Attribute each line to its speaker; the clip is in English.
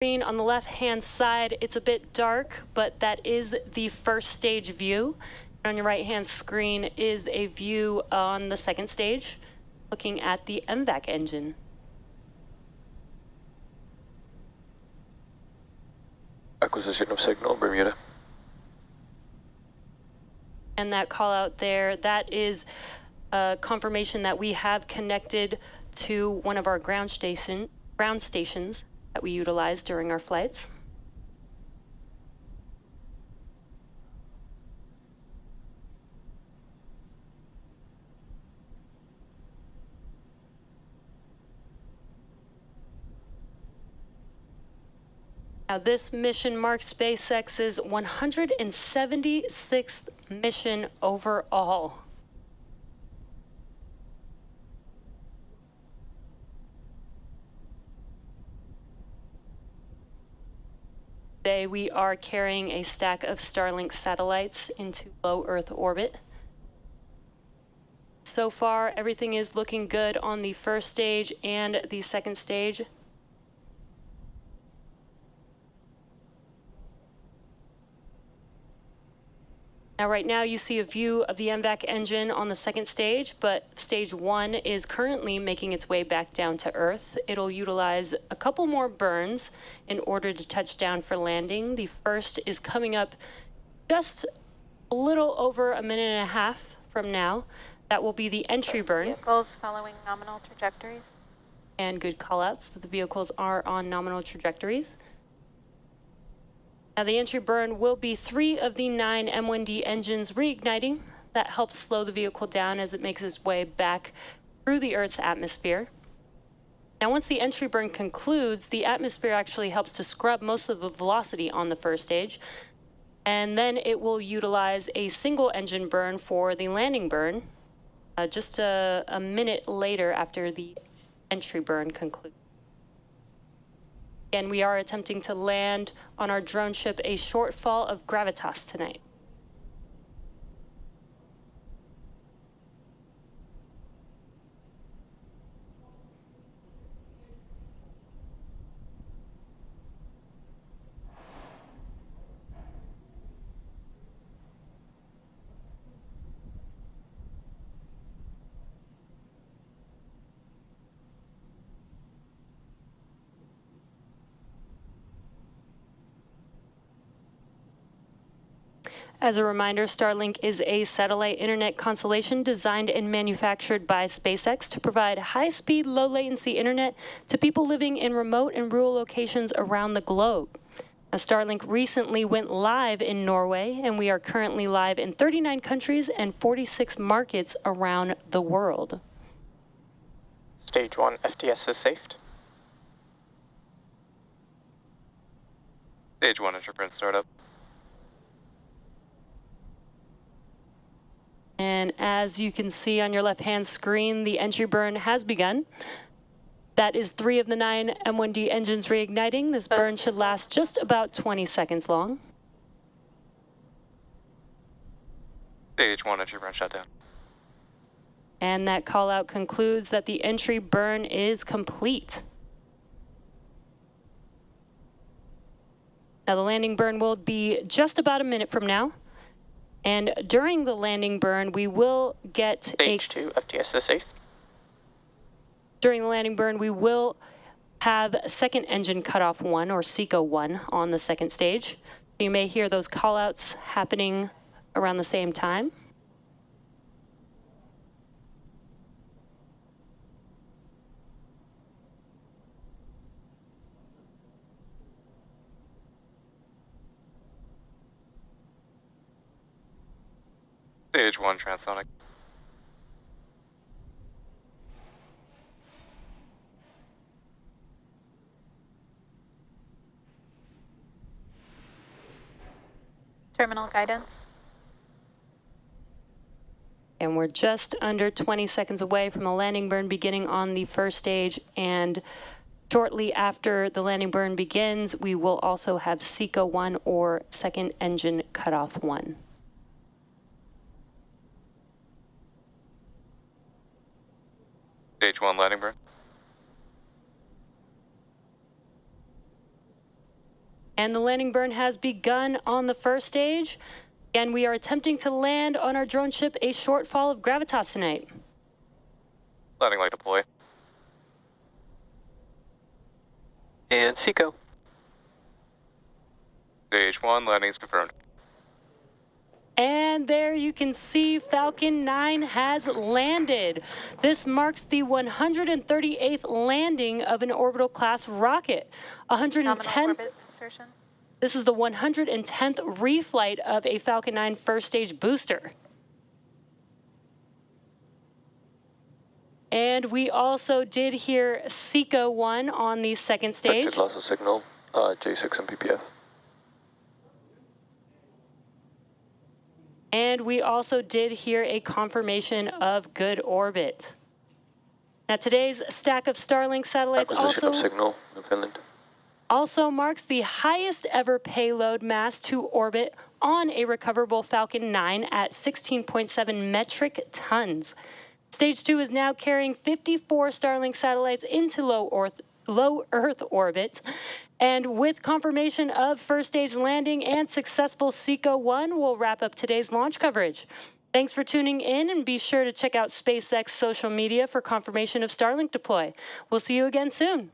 Speaker 1: screen on the left-hand side, it's a bit dark, but that is the first stage view. On your right-hand screen is a view on the second stage, looking at the MVAC engine.
Speaker 2: Acquisition of signal, Bermuda.
Speaker 1: And that call out there, that is a confirmation that we have connected to one of our ground stations that we utilize during our flights. Now, this mission marks SpaceX's 176th mission overall. Today, we are carrying a stack of Starlink satellites into low Earth orbit. So far, everything is looking good on the first stage and the second stage. Now, right now, you see a view of the MVAC engine on the second stage, but stage 1 is currently making its way back down to Earth. It'll utilize a couple more burns in order to touch down for landing. The first is coming up just a little over a minute and a half from now. That will be the entry burn.
Speaker 3: Vehicles following nominal trajectories.
Speaker 1: And good call-outs that the vehicles are on nominal trajectories. Now, the entry burn will be 3 of the 9 M1D engines reigniting. That helps slow the vehicle down as it makes its way back through the Earth's atmosphere. Now, once the entry burn concludes, the atmosphere actually helps to scrub most of the velocity on the first stage. And then it will utilize a single engine burn for the landing burn just a minute later after the entry burn concludes. Again, we are attempting to land on our drone ship a shortfall of gravitas tonight. As a reminder, Starlink is a satellite internet constellation designed and manufactured by SpaceX to provide high-speed, low-latency internet to people living in remote and rural locations around the globe. Now, Starlink recently went live in Norway, and we are currently live in 39 countries and 46 markets around the world.
Speaker 4: Stage 1 FTS is safed.
Speaker 2: Stage 1 interprint startup.
Speaker 1: And as you can see on your left-hand screen, the entry burn has begun. That is 3 of the 9 M1D engines reigniting. This burn should last just about 20 seconds long.
Speaker 2: Stage 1 entry burn shutdown.
Speaker 1: And that call out concludes that the entry burn is complete. Now, the landing burn will be just about a minute from now. And during the landing burn, we will get
Speaker 4: Stage 2 FTS is safe.
Speaker 1: During the landing burn, we will have second engine cutoff 1, or SECO 1, on the second stage. You may hear those callouts happening around the same time.
Speaker 2: Stage 1 transonic.
Speaker 3: Terminal guidance.
Speaker 1: And we're just under 20 seconds away from the landing burn beginning on the first stage. And shortly after the landing burn begins, we will also have SECO 1, or second engine cutoff 1.
Speaker 2: Stage 1 landing burn.
Speaker 1: And the landing burn has begun on the first stage. And we are attempting to land on our drone ship a shortfall of gravitas tonight.
Speaker 2: Landing light deploy.
Speaker 4: And Seco.
Speaker 2: Stage 1, landing is confirmed.
Speaker 1: And there you can see Falcon 9 has landed. This marks the 138th landing of an orbital class rocket. 110th.
Speaker 3: Orbit insertion.
Speaker 1: This is the 110th reflight of a Falcon 9 first stage booster. And we also did hear Seco 1 on the second stage.
Speaker 2: Loss of signal, J6 MPPF.
Speaker 1: And we also did hear a confirmation of good orbit. Now today's stack of Starlink satellites
Speaker 2: Acquisition of signal in Finland.
Speaker 1: also marks the highest ever payload mass to orbit on a recoverable Falcon 9 at 16.7 metric tons. Stage 2 is now carrying 54 Starlink satellites into low Earth orbit. And with confirmation of first stage landing and successful Seco 1, we'll wrap up today's launch coverage. Thanks for tuning in, and be sure to check out SpaceX social media for confirmation of Starlink deploy. We'll see you again soon.